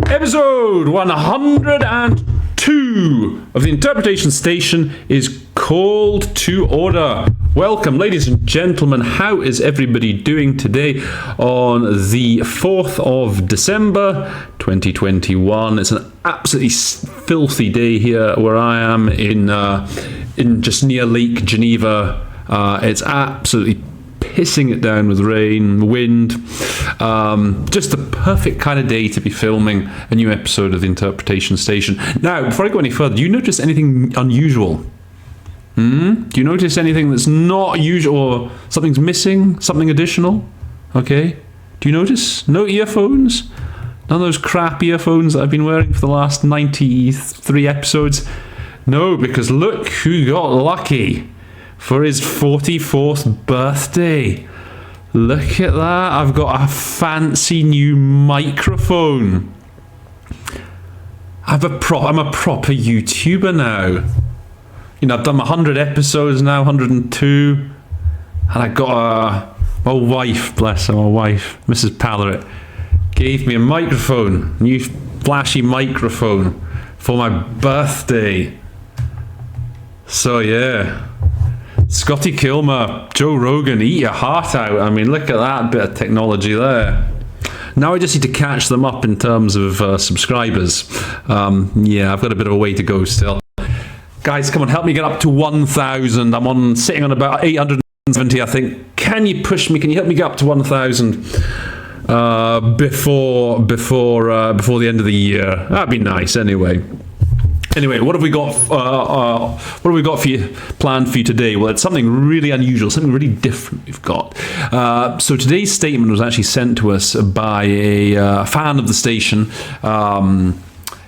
Episode 102 of the Interpretation Station is called to order. Welcome, ladies and gentlemen. How is everybody doing today on the 4th of December 2021? It's an absolutely filthy day here where I am in just near Lake Geneva. It's absolutely pissing it down with rain, wind. Just the perfect kind of day to be filming a new episode of the Interpretation Station. Now, before I go any further, do you notice anything unusual? Do you notice anything that's not usual, or something's missing, something additional? Okay. Do you notice? No earphones? None of those crap earphones that I've been wearing for the last 93 episodes? No, because look who got lucky for his 44th birthday. Look at that. I've got a fancy new microphone. I'm a proper YouTuber now. You know, I've done 100 episodes now, 102. And I got my wife, bless her, my wife, Mrs. Pallerett, gave me a microphone, new flashy microphone for my birthday. So yeah. Scotty Kilmer, Joe Rogan, eat your heart out. I mean, look at that bit of technology there. Now I just need to catch them up in terms of subscribers. Yeah, I've got a bit of a way to go still. Guys, come on, help me get up to 1,000. I'm sitting on about 870, I think. Can you push me? Can you help me get up to 1,000 before the end of the year? That'd be nice, anyway. Anyway, what have we got? What have we got for you planned for you today? Well, it's something really unusual, something really different we've got. So today's statement was actually sent to us by a fan of the station.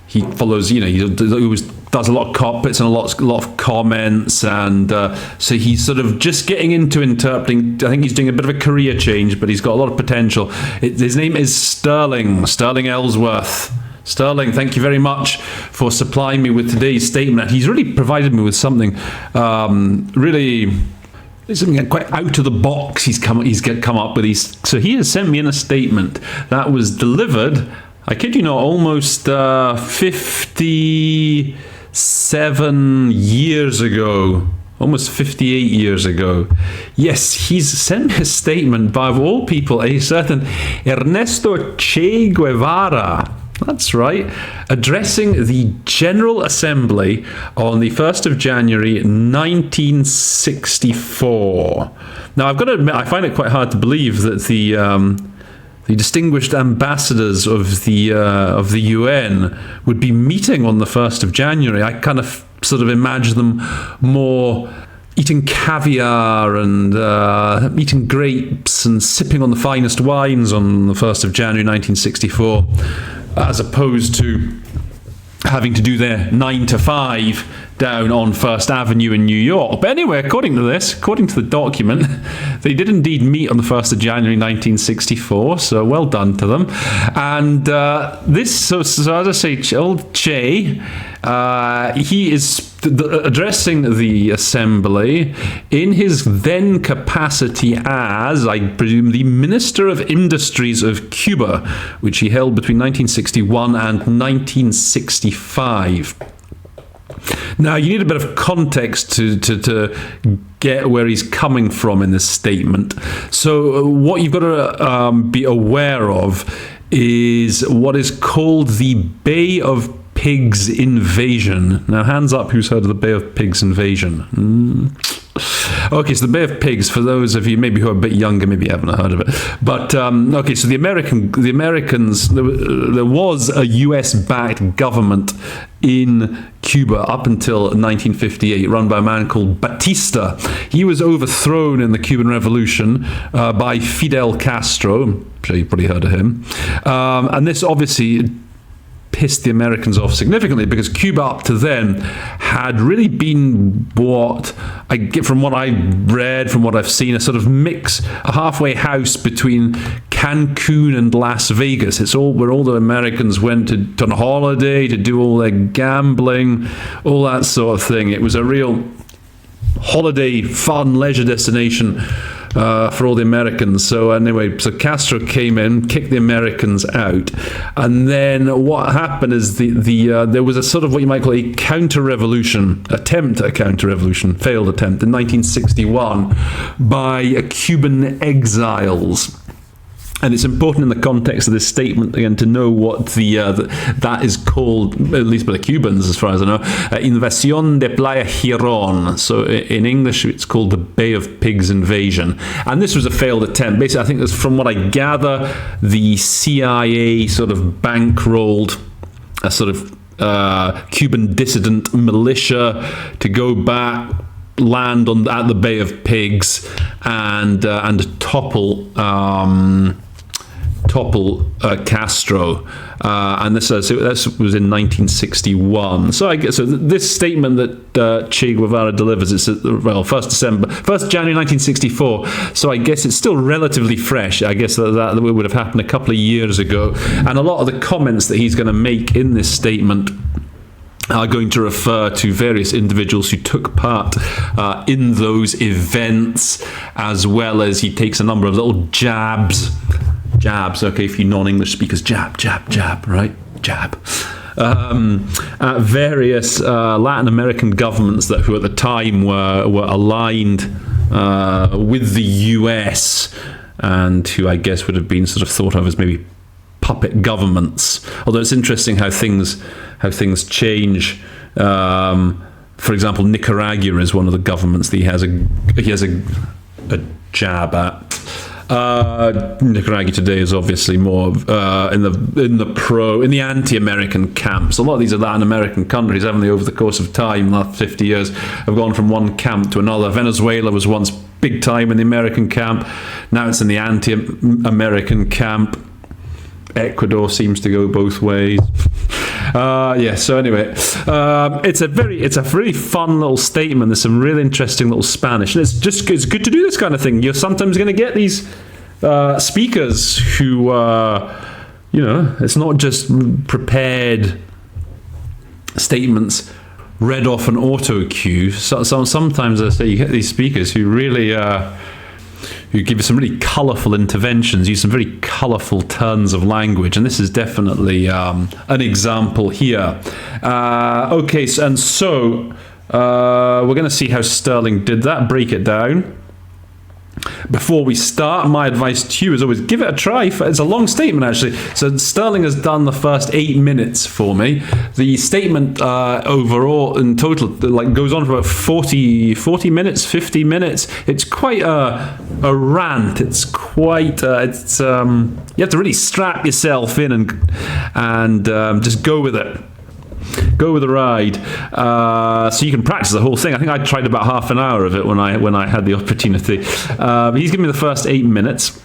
He follows, you know, he always does a lot of puts in a lot of comments, and so he's sort of just getting into interpreting. I think he's doing a bit of a career change, but he's got a lot of potential. His name is Sterling Ellsworth. Sterling, thank you very much for supplying me with today's statement. He's really provided me with something really something quite out of the box. He's come up with so he has sent me in a statement that was delivered, I kid you not, almost 57 years ago. Almost 58 years ago. Yes, he's sent me a statement by, of all people, a certain Ernesto Che Guevara. That's right. Addressing the General Assembly on the 1st of January 1964. Now, I've got to admit, I find it quite hard to believe that the distinguished ambassadors of the UN would be meeting on the 1st of January. I kind of sort of imagine them more eating caviar and eating grapes and sipping on the finest wines on the 1st of January 1964. As opposed to having to do their 9 to 5 down on First Avenue in New York. But anyway, according to the document, they did indeed meet on the 1st of January 1964, so well done to them. And so as I say, old Che, he is addressing the assembly in his then capacity as, I presume, the Minister of Industries of Cuba, which he held between 1961 and 1965. Now, you need a bit of context to get where he's coming from in this statement. So what you've got to be aware of is what is called the Bay of Pigs invasion. Now, hands up who's heard of the Bay of Pigs invasion. Okay, so the Bay of Pigs, for those of you maybe who are a bit younger, maybe you haven't heard of it. But, okay, so the Americans, there was a US-backed government in Cuba up until 1958, run by a man called Batista. He was overthrown in the Cuban Revolution by Fidel Castro. I'm sure you've probably heard of him. And this obviously pissed the Americans off significantly, because Cuba up to then had really been what I get from what I read, from what I've seen, a sort of mix, a halfway house between Cancun and Las Vegas. It's all where all the Americans went on holiday to do all their gambling, all that sort of thing. It was a real holiday, fun, leisure destination for all the Americans. So anyway, so Castro came in, kicked the Americans out, and then what happened is there was a sort of what you might call a counter-revolution, attempt at a counter-revolution, failed attempt in 1961 by Cuban exiles. And it's important in the context of this statement, again, to know what that is called, at least by the Cubans, as far as I know, Invasión de Playa Girón. So in English, it's called the Bay of Pigs invasion. And this was a failed attempt. Basically, I think that's from what I gather, the CIA sort of bankrolled a sort of Cuban dissident militia to go back, land at the Bay of Pigs, and topple Castro, and this was in 1961. So I guess this statement that Che Guevara delivers, it's 1st January 1964. So I guess it's still relatively fresh. I guess that would have happened a couple of years ago, and a lot of the comments that he's going to make in this statement are going to refer to various individuals who took part in those events, as well as he takes a number of little jabs, okay, if you non-English speakers, jab, right? Jab. At various Latin American governments who at the time were aligned with the US, and who I guess would have been sort of thought of as maybe puppet governments. Although it's interesting how things change. For example, Nicaragua is one of the governments that he has a jab at. Nicaragua today is obviously more in the anti-American camps. A lot of these are Latin American countries, haven't they, over the course of time, the last 50 years, have gone from one camp to another. Venezuela was once big time in the American camp. Now it's in the anti-American camp. Ecuador seems to go both ways. So anyway, it's a really fun little statement. There's some really interesting little Spanish, and it's good to do this kind of thing. You're sometimes going to get these speakers who, it's not just prepared statements read off an auto cue. So sometimes I say you get these speakers who really who give you some really colourful interventions, use some very colourful turns of language, and this is definitely an example here. We're going to see how Sterling did that, break it down. Before we start, my advice to you is always give it a try. It's a long statement, actually. So Sterling has done the first 8 minutes for me. The statement overall, in total, goes on for about 40 minutes, 50 minutes. It's quite a rant. It's quite. You have to really strap yourself in and just go with it. Go with the ride, so you can practice the whole thing. I think I tried about half an hour of it when I had the opportunity. But he's given me the first 8 minutes.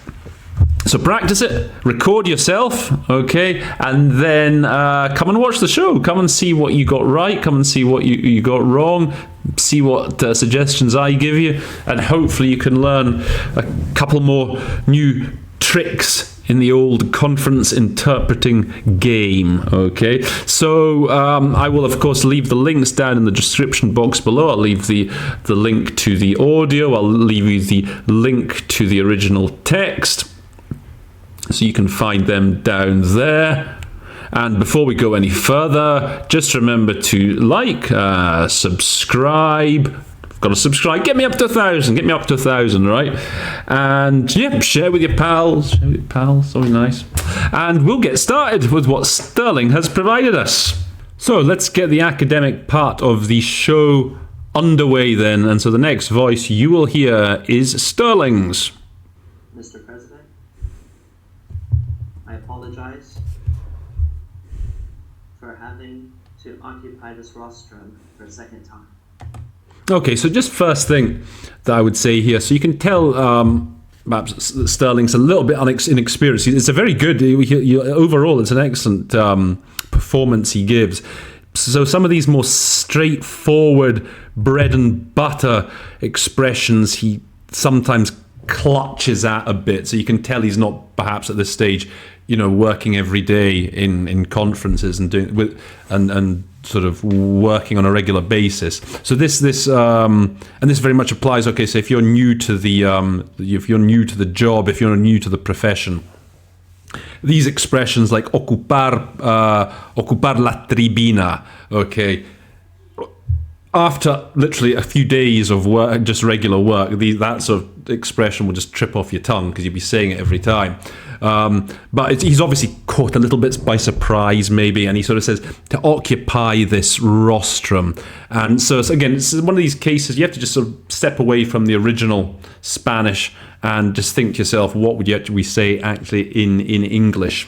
So practice it, record yourself, okay, and then come and watch the show. Come and see what you got right. Come and see what you got wrong. See what suggestions I give you, and hopefully you can learn a couple more new tricks in the old conference interpreting game, okay? So I will, of course, leave the links down in the description box below. I'll leave the link to the audio. I'll leave you the link to the original text, so you can find them down there. And before we go any further, just remember to like, subscribe. Got to subscribe. Get me up to 1,000. Get me up to 1,000, right? And share with your pals. Always nice. And we'll get started with what Sterling has provided us. So let's get the academic part of the show underway then. And so the next voice you will hear is Sterling's. Mr. President, I apologize for having to occupy this rostrum for a second time. Okay, so just first thing that I would say here, so you can tell perhaps Sterling's a little bit inexperienced. It's a very good, overall, it's an excellent performance he gives. So some of these more straightforward bread and butter expressions he sometimes clutches at a bit, so you can tell he's not perhaps at this stage, working every day in conferences and doing with and sort of working on a regular basis. So this and this very much applies. Okay, so if you're new to the job, if you're new to the profession, these expressions like ocupar la tribuna, okay, after literally a few days of work, just regular work, that sort of expression will just trip off your tongue because you'll be saying it every time. But he's obviously caught a little bit by surprise, maybe, and he sort of says to occupy this rostrum. And so again, it's one of these cases you have to just sort of step away from the original Spanish and just think to yourself, what would you actually say actually in English?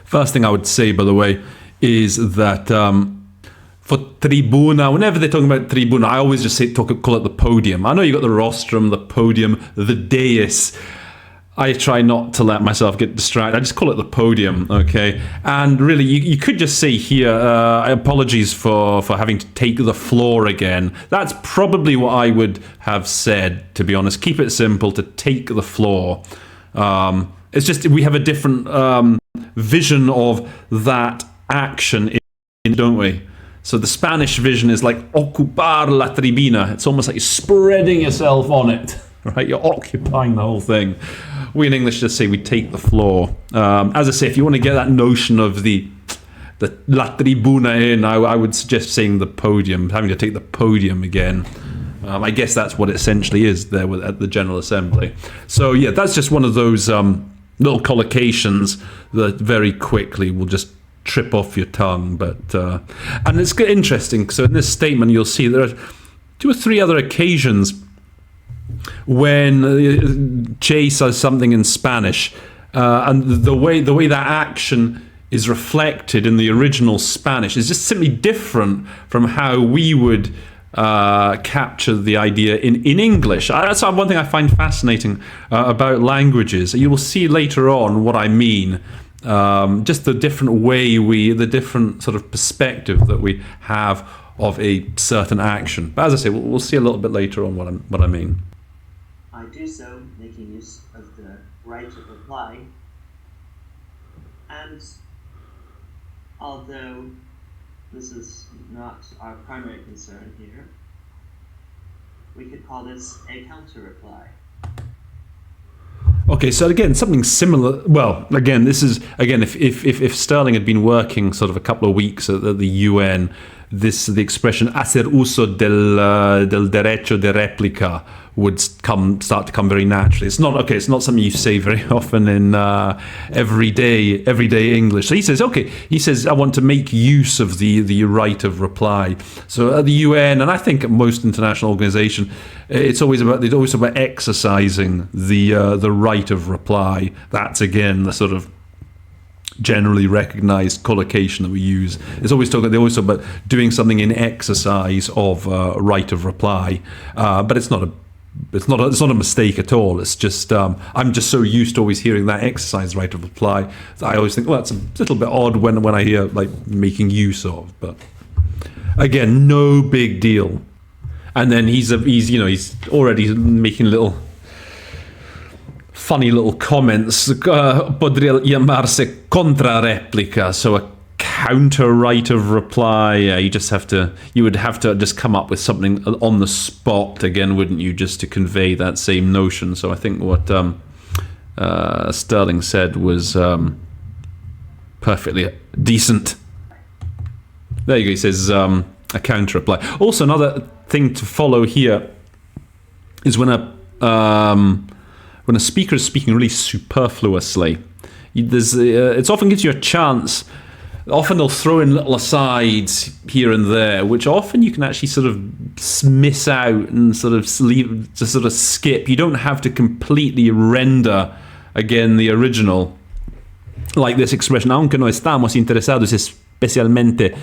First thing I would say, by the way, is that for tribuna, whenever they're talking about tribuna, I always just call it the podium. I know you got the rostrum, the podium, the dais. I try not to let myself get distracted. I just call it the podium, okay? And really, you could just say here, apologies for having to take the floor again. That's probably what I would have said, to be honest. Keep it simple, to take the floor. It's just we have a different vision of that action, don't we? So the Spanish vision is like ocupar la tribuna. It's almost like you're spreading yourself on it, right? You're occupying the whole thing. We in English just say we take the floor. As I say, if you want to get that notion of the la tribuna in, I would suggest saying the podium, having to take the podium again. I guess that's what it essentially is there at the General Assembly. So yeah, that's just one of those little collocations that very quickly will just trip off your tongue. But and it's interesting. So in this statement, you'll see there are 2 or 3 other occasions when Che says something in Spanish, and the way that action is reflected in the original Spanish is just simply different from how we would capture the idea in English. That's one thing I find fascinating about languages. You will see later on what I mean. Just the different way the different sort of perspective that we have of a certain action. But as I say, we'll see a little bit later on what I mean. I do so making use of the right of reply, and although this is not our primary concern here, we could call this a counter-reply. Okay, so again, something similar. Well, again, this is if Sterling had been working sort of a couple of weeks at the UN, the expression hacer uso del derecho de réplica would start to come very naturally. It's not something you say very often in everyday English. So he says I want to make use of the right of reply. So at the UN, and I think at most international organizations, it's always about exercising the right of reply. That's again the sort of generally recognized collocation that we use. They always talk about doing something in exercise of right of reply, but it's not a mistake at all. It's just I'm just so used to always hearing that exercise right of reply that I always think, well, that's a little bit odd when I hear like making use of. But again, no big deal. And then he's already making funny little comments. Podría llamarse contrarréplica, so a counter right of reply. You would have to just come up with something on the spot again, wouldn't you, just to convey that same notion. So I think what Sterling said was perfectly decent. There you go. He says a counter reply. Also, another thing to follow here is when a speaker is speaking really superfluously, it often gives you a chance. Often they'll throw in little asides here and there, which often you can actually sort of miss out and sort of skip. You don't have to completely render again the original, like this expression, aunque no estamos interesados especialmente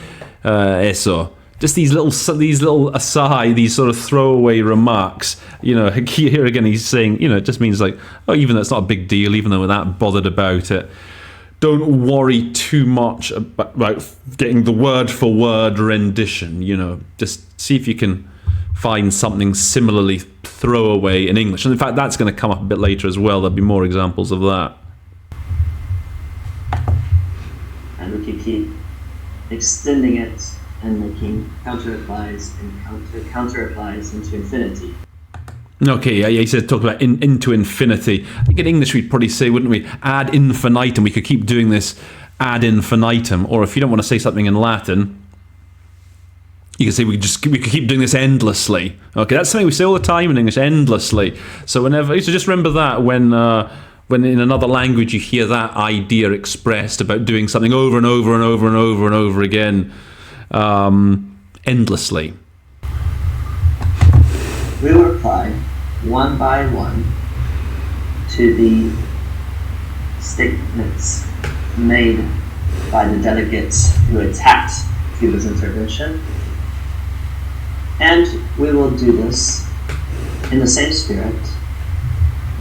eso. Just these little aside, these sort of throwaway remarks. Here again, he's saying, it just means like, oh, even though it's not a big deal, even though we're that bothered about it, don't worry too much about getting the word for word rendition. Just see if you can find something similarly throwaway in English. And in fact, that's going to come up a bit later as well. There'll be more examples of that. And we can keep extending it and making counter-applies and counter-applies into infinity. Okay, yeah, he said talk about into infinity. I think in English we'd probably say, wouldn't we, ad infinitum. We could keep doing this ad infinitum. Or if you don't want to say something in Latin, you can say we could keep doing this endlessly. Okay, that's something we say all the time in English, endlessly. So whenever, so just remember that when in another language you hear that idea expressed about doing something over and over and over and over and over again, endlessly. We will reply one by one to the statements made by the delegates who attacked Cuba's intervention, and we will do this in the same spirit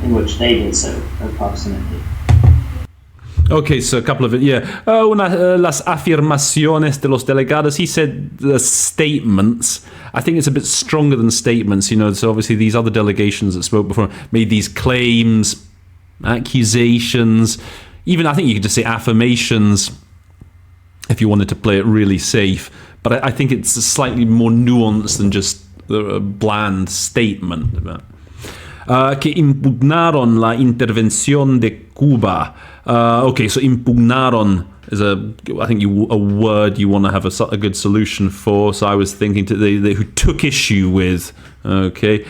in which they did so, approximately. Okay, so a couple of it, yeah. Las afirmaciones de los delegados. He said the statements. I think it's a bit stronger than statements, you know. So obviously these other delegations that spoke before made these claims, accusations. Even I think you could just say affirmations if you wanted to play it really safe. But I think it's slightly more nuanced than just a bland statement. Que impugnaron la intervención de Cuba. Okay, so impugnaron is a word you want to have a good solution for. So I was thinking they who took issue with. Okay,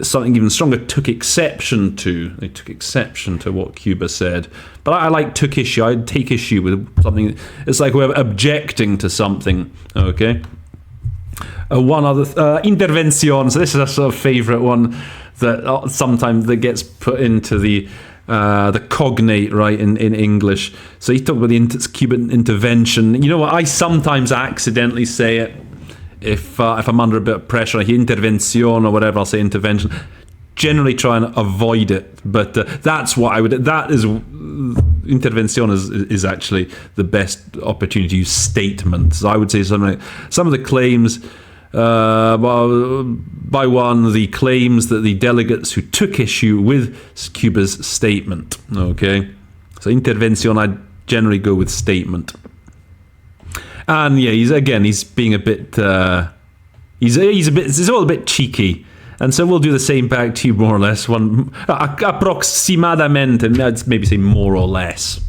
something even stronger, took exception to. They took exception to what Cuba said. But I like took issue. I'd take issue with something. It's like we're objecting to something. Okay. One other intervención. So this is a sort of favourite one that sometimes that gets put into the cognate, right, in English. So he talked about the Cuban intervention. You know what? I sometimes accidentally say it if I'm under a bit of pressure. I hear intervención or whatever, I'll say intervention. Generally try and avoid it, but that's what I would. That is intervención is actually the best opportunity to use statements. I would say something like some of the claims. By one, the claims that the delegates who took issue with Cuba's statement. Okay, so intervención, I generally go with statement. And yeah, he's being a bit. He's all a bit cheeky, and so we'll do the same back to you more or less. One aproximadamente, and I'd maybe say more or less.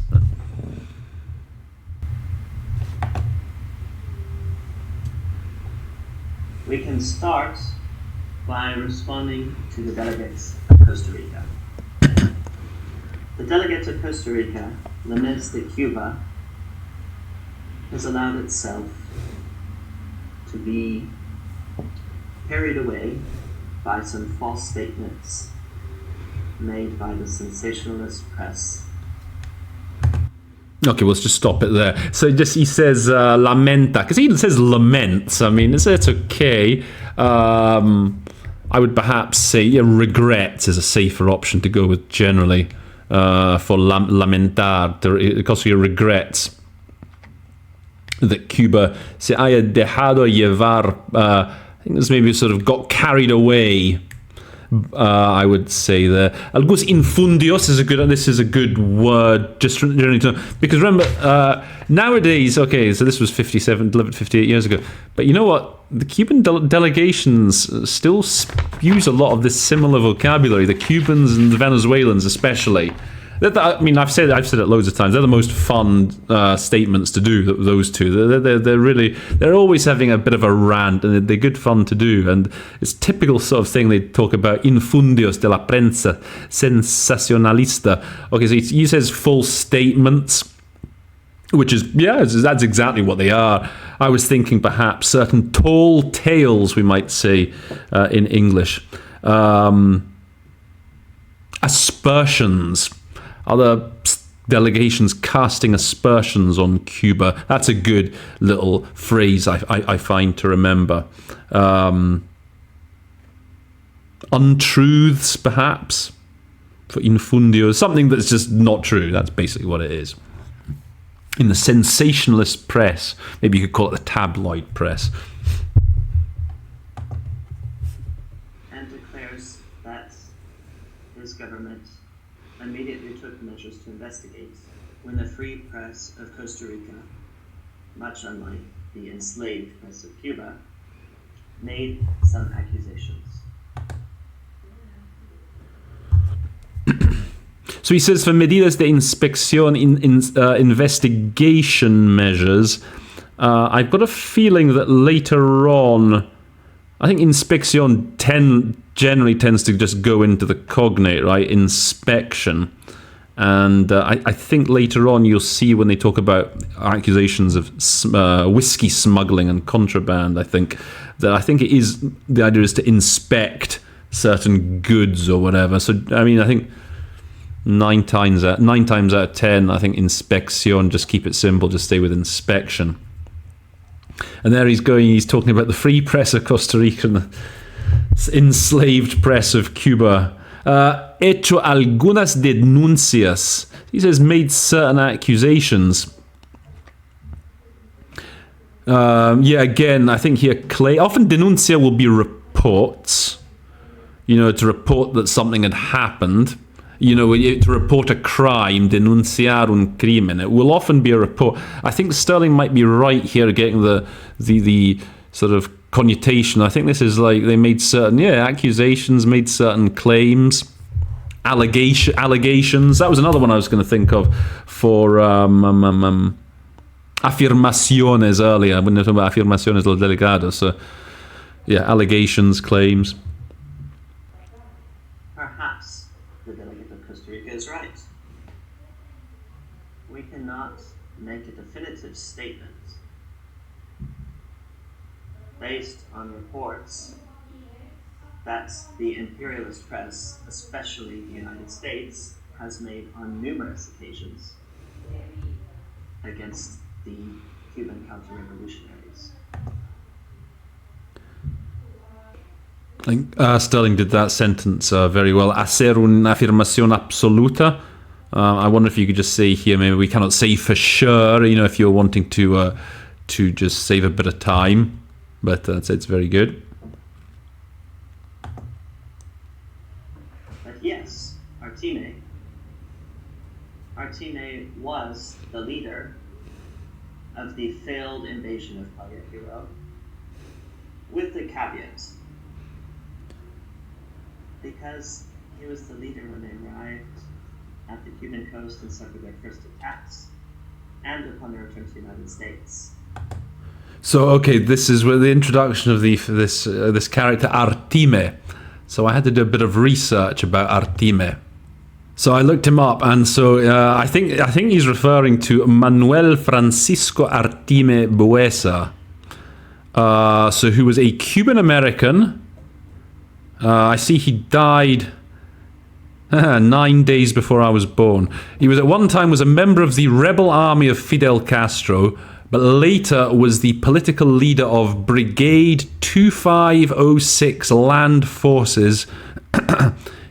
We can start by responding to the delegates of Costa Rica. The delegate of Costa Rica laments that Cuba has allowed itself to be carried away by some false statements made by the sensationalist press. Okay, well, let's just stop it there. So he says lamenta, because he says laments. I mean, it's okay. I would perhaps say regrets is a safer option to go with generally for lamentar, because he regrets that Cuba se haya dejado llevar. I think this maybe sort of got carried away. I would say there. Algunos infundios this is a good word, just generally to know. Because remember, nowadays, okay, so this was 58 years ago. But you know what? The Cuban delegations still use a lot of this similar vocabulary. The Cubans and the Venezuelans especially. I mean, I've said it loads of times. They're the most fun statements to do. Those two, they're always having a bit of a rant, and they're good fun to do. And it's typical sort of thing they talk about. Infundios de la prensa sensacionalista. Okay, so he says false statements, which is that's exactly what they are. I was thinking perhaps certain tall tales, we might say in English, aspersions. Other delegations casting aspersions on Cuba. That's a good little phrase I find to remember. Untruths, perhaps, for infundio. Something that's just not true. That's basically what it is. In the sensationalist press, maybe you could call it the tabloid press. government immediately took measures to investigate when the free press of Costa Rica, much unlike the enslaved press of Cuba, made some accusations. So he says for medidas de inspección, investigation measures, I've got a feeling that later on, I think inspección generally tends to just go into the cognate, right? Inspection. And I think later on you'll see when they talk about accusations of whiskey smuggling and contraband, I think it is, the idea is to inspect certain goods or whatever. So, I mean, I think 9 times out of 10, I think inspección, just keep it simple, just stay with inspection. And there he's talking about the free press of Costa Rica and the enslaved press of Cuba. Hecho algunas denuncias. He says made certain accusations. Again, I think here often denuncia will be reports. To report that something had happened. To report a crime, denunciar un crimen. It will often be a report. I think Sterling might be right here, getting the sort of connotation. I think this is like they made certain accusations, made certain claims, allegations. That was another one I was going to think of for afirmaciones earlier. When we talking about afirmaciones del delegado. So allegations, claims. Perhaps the delegate of Costa Rica is right. We cannot make a definitive statement based on reports that the imperialist press, especially the United States, has made on numerous occasions against the Cuban counter-revolutionaries. I think Sterling did that sentence very well. Hacer una afirmación absoluta. I wonder if you could just say here, maybe we cannot say for sure, if you're wanting to just save a bit of time. But it's very good. But yes, Artime was the leader of the failed invasion of Guevara, with the caveat, because he was the leader when they arrived at the Cuban coast and suffered their first attacks, and upon their return to the United States. So, okay, this is where the introduction of this character Artime. So I had to do a bit of research about Artime. So I looked him up, and so I think he's referring to Manuel Francisco Artime Buesa. So who was a Cuban American. I see he died 9 days before I was born. He was at one time was a member of the rebel army of Fidel Castro, but later was the political leader of Brigade 2506 Land Forces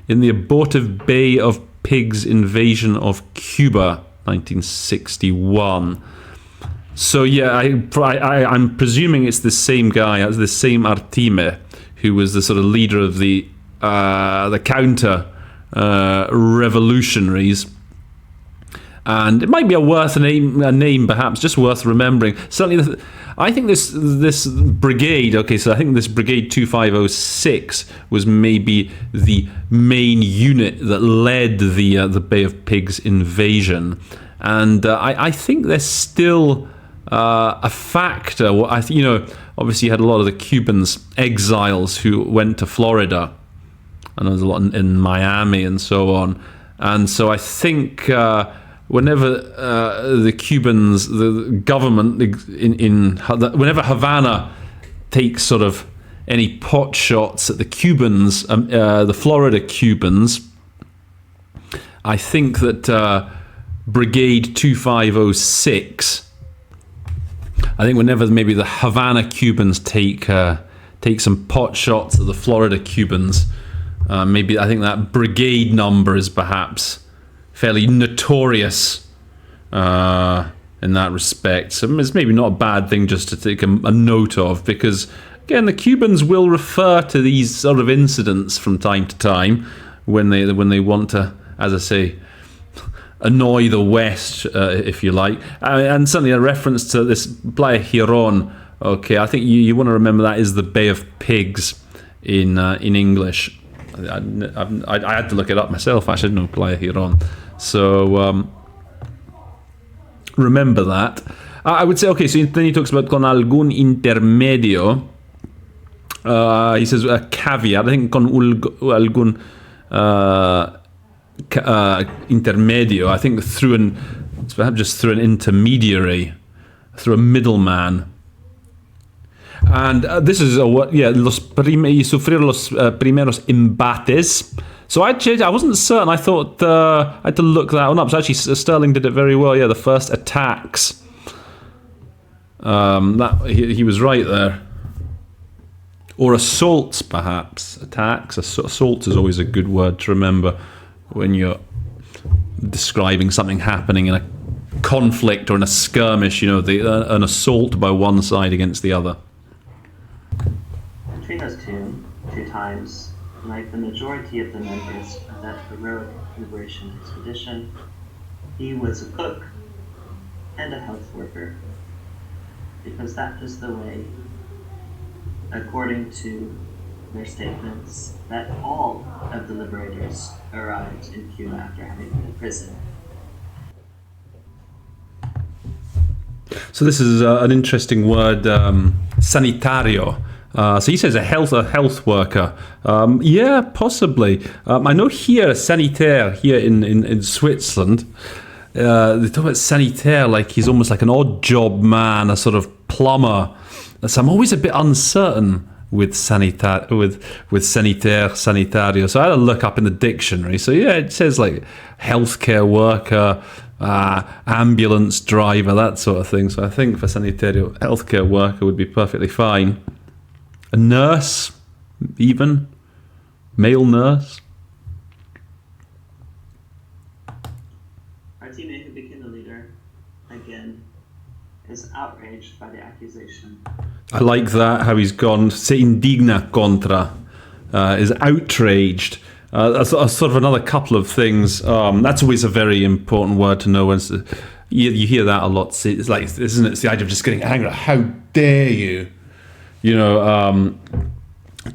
in the abortive Bay of Pigs invasion of Cuba, 1961. So I'm presuming it's the same guy, as the same Artime, who was the sort of leader of the counter revolutionaries. And it might be a name perhaps, just worth remembering. Certainly, I think this brigade, so I think this Brigade 2506 was maybe the main unit that led the Bay of Pigs invasion. And I think there's still a factor. Obviously you had a lot of the Cubans, exiles who went to Florida, and there was a lot in Miami and so on. And so I think whenever the Cubans, the government whenever Havana takes sort of any pot shots at the Cubans, the Florida Cubans, I think that Brigade 2506, I think whenever maybe the Havana Cubans take some pot shots at the Florida Cubans, maybe I think that brigade number is perhaps fairly notorious in that respect. So it's maybe not a bad thing just to take a note of, because again, the Cubans will refer to these sort of incidents from time to time when they want to, as I say, annoy the West, if you like. And certainly a reference to this Playa Giron. Okay, I think you want to remember that is the Bay of Pigs in English. I had to look it up myself. I should know Playa Giron. So remember that. I would say, okay, so then he talks about con algún intermedio. He says a caveat. I think con algún intermedio. I think perhaps just through an intermediary, through a middleman. And this is sufrir los primeros embates. So I wasn't certain. I thought I had to look that one up. So actually, Sterling did it very well. Yeah, the first attacks. He was right there. Or assaults, perhaps. Attacks. Assault is always a good word to remember when you're describing something happening in a conflict or in a skirmish. An assault by one side against the other. Between those two times, like the majority of the members of that heroic liberation expedition, he was a cook and a health worker, because that is the way, according to their statements, that all of the liberators arrived in Cuba after having been in prison. So this is an interesting word, sanitario. So he says a health worker. Yeah, possibly. I know here, sanitaire, here in Switzerland, they talk about sanitaire like he's almost like an odd job man, a sort of plumber. So I'm always a bit uncertain with sanitaire, sanitario. So I had to look up in the dictionary. So yeah, it says like healthcare worker, ambulance driver, that sort of thing. So I think for sanitario, healthcare worker would be perfectly fine. A nurse, even male nurse. Martínez, who became the leader, again, is outraged by the accusation. I like that, how he's gone, se indigna contra, is outraged. That's sort of another couple of things. That's always a very important word to know. You hear that a lot. It's like, isn't it? It's the idea of just getting angry. How dare you?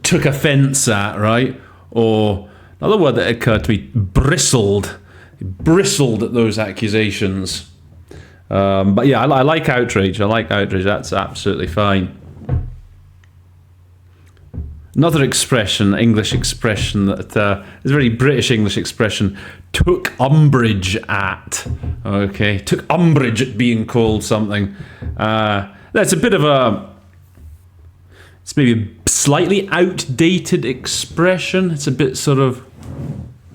Took offence at, right? Or another word that occurred to me, bristled. He bristled at those accusations. But yeah, I like outrage. That's absolutely fine. Another expression, English expression that is a very British English expression, took umbrage at. Okay, took umbrage at being called something. That's a bit of it's maybe a slightly outdated expression. It's a bit sort of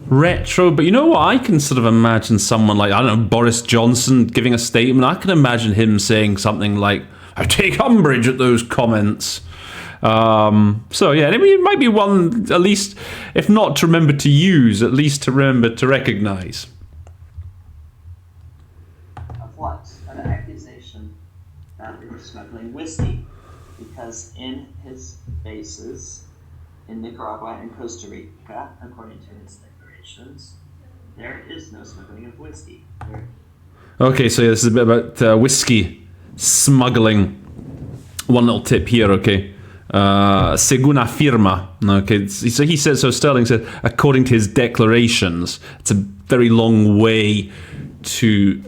retro, but you know what? I can sort of imagine someone like, I don't know, Boris Johnson giving a statement. I can imagine him saying something like, I take umbrage at those comments. So yeah, it might be one, at least, if not to remember to use, at least to remember to recognize. Of what? Of an accusation that they were smuggling whiskey, because in his bases in Nicaragua and Costa Rica, according to his declarations, there is no smuggling of whiskey. Okay, so yeah, this is a bit about whiskey smuggling. One little tip here, okay. Según afirma. Okay, so he says, so Sterling said, according to his declarations. It's a very long way to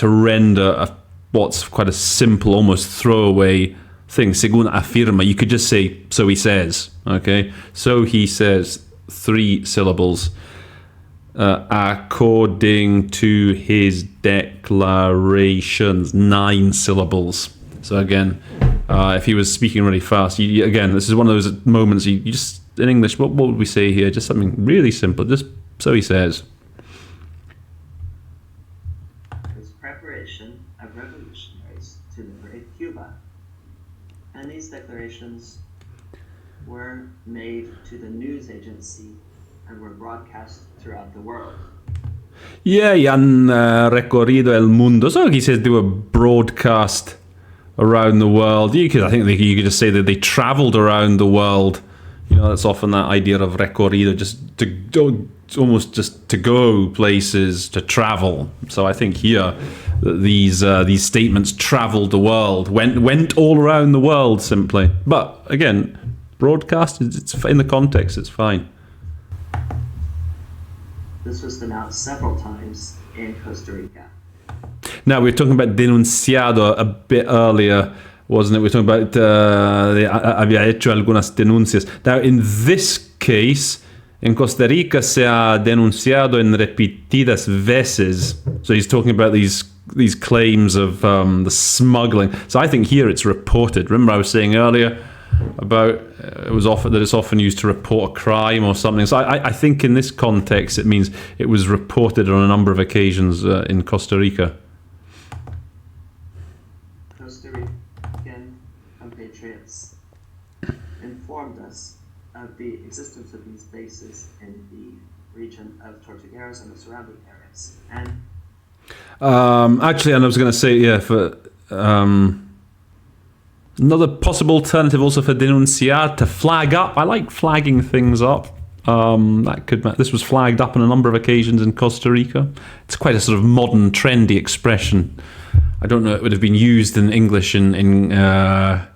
render what's quite a simple, almost throwaway thing. Según afirma. You could just say, so he says. Okay, so he says, 3 syllables. According to his declarations, 9 syllables. So again, if he was speaking really fast, again, this is one of those moments you just, in English, what would we say here? Just something really simple, just so he says. His preparation of revolutionaries to liberate Cuba. And these declarations were made to the news agency and were broadcast throughout the world. Yeah, y han recorrido el mundo. So he says they were broadcast around the world. I think you could just say that they traveled around the world, that's often that idea of recorrido, just to go, almost just to go places, to travel. So I think here these statements traveled the world, went all around the world simply. But again, broadcast, it's in the context, it's fine. This was announced several times in Costa Rica. Now, we were talking about denunciado a bit earlier, wasn't it? We were talking about había hecho algunas denuncias. Now, in this case, in Costa Rica se ha denunciado en repetidas veces. So he's talking about these claims of the smuggling. So I think here it's reported. Remember I was saying earlier about it's often used to report a crime or something. So I think in this context it means it was reported on a number of occasions in Costa Rica. Costa Rican compatriots informed us of the existence of these bases in the region of Tortugueros and the surrounding areas. And actually, and I was going to say, for another possible alternative also for denunciar, to flag up. I like flagging things up. This was flagged up on a number of occasions in Costa Rica. It's quite a sort of modern, trendy expression. I don't know it would have been used in English in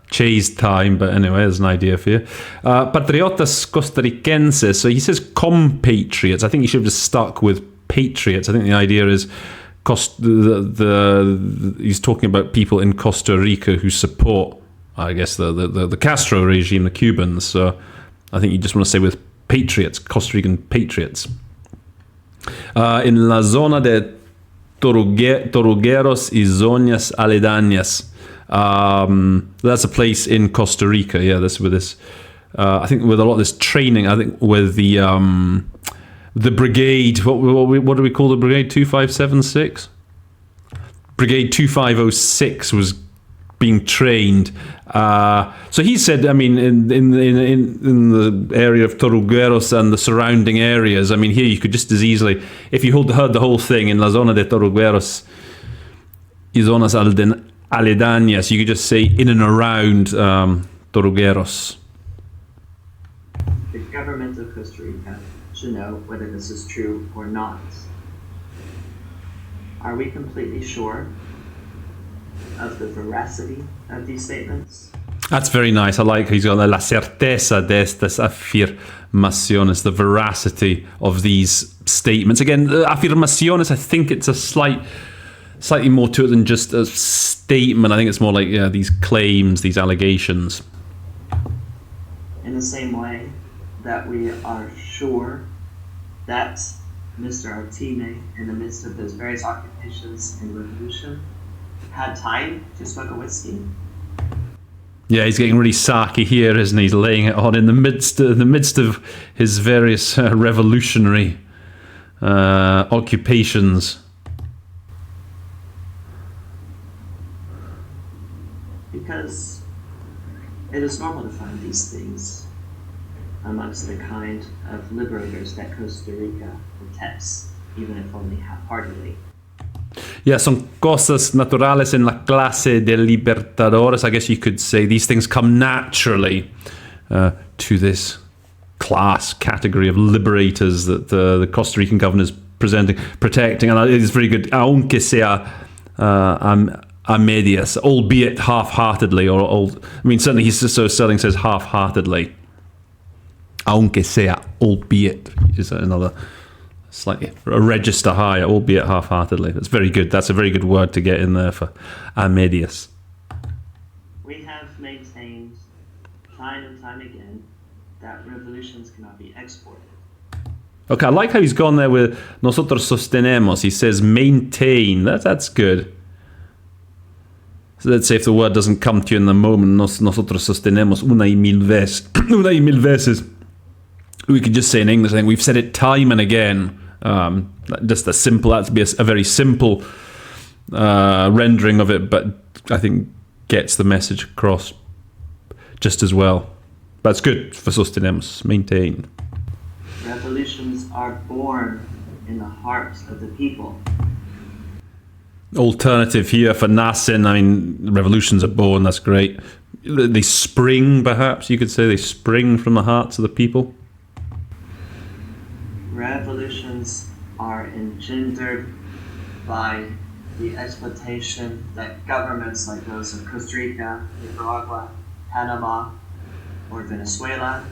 Che's time, but anyway, there's an idea for you. Patriotas costarricenses. So he says compatriots. I think he should have just stuck with patriots. I think the idea is he's talking about people in Costa Rica who support, I guess, the Castro regime, the Cubans. So I think you just want to say with patriots, Costa Rican patriots. In la zona de Tortugueros y zonas aledañas. That's a place in Costa Rica. Yeah, that's with this. I think with a lot of this training. I think with the brigade. What do we call the brigade? 2576. Brigade 2506 was being trained. So he said, I mean, in the area of Tortugueros and the surrounding areas. I mean, here you could just as easily, if you heard the whole thing in la zona de Tortugueros y zonas aledañas, you could just say in and around Tortugueros. The government of Costa Rica should know whether this is true or not. Are we completely sure of the veracity of these statements? That's very nice. I like he's got la certeza de estas afirmaciones, the veracity of these statements. Again, afirmaciones, I think it's a slightly more to it than just a statement. I think it's more like these claims, these allegations. In the same way that we are sure that Mr. Artime, in the midst of those various occupations in revolution, had time to smoke a whiskey. Yeah, he's getting really sarky here, isn't he? He's laying it on in the midst of his various revolutionary occupations. Because it is normal to find these things amongst the kind of liberators that Costa Rica protects, even if only half-heartedly. Yeah, son cosas naturales en la clase de libertadores. I guess you could say these things come naturally to this class category of liberators that the Costa Rican government is protecting. And it is very good, aunque sea a medias, albeit half-heartedly. Certainly he's so Sterling says half-heartedly. Aunque sea, albeit, is another slightly a register higher, albeit half-heartedly. That's very good. That's a very good word to get in there for a medias. We have maintained time and time again that revolutions cannot be exported. Okay, I like how he's gone there with nosotros sostenemos. He says maintain. That's good. So let's say if the word doesn't come to you in the moment, nosotros sostenemos una y mil veces. We could just say in English, I think we've said it time and again. Just a simple, that'd be a very simple rendering of it, but I think gets the message across just as well. That's good for sostenemos, maintain. Revolutions are born in the hearts of the people. Alternative here for nacen. I mean, revolutions are born, that's great. they spring, perhaps you could say, they spring from the hearts of the people? Revolutions are engendered by the exploitation that governments like those of Costa Rica, Nicaragua, Panama, or Venezuela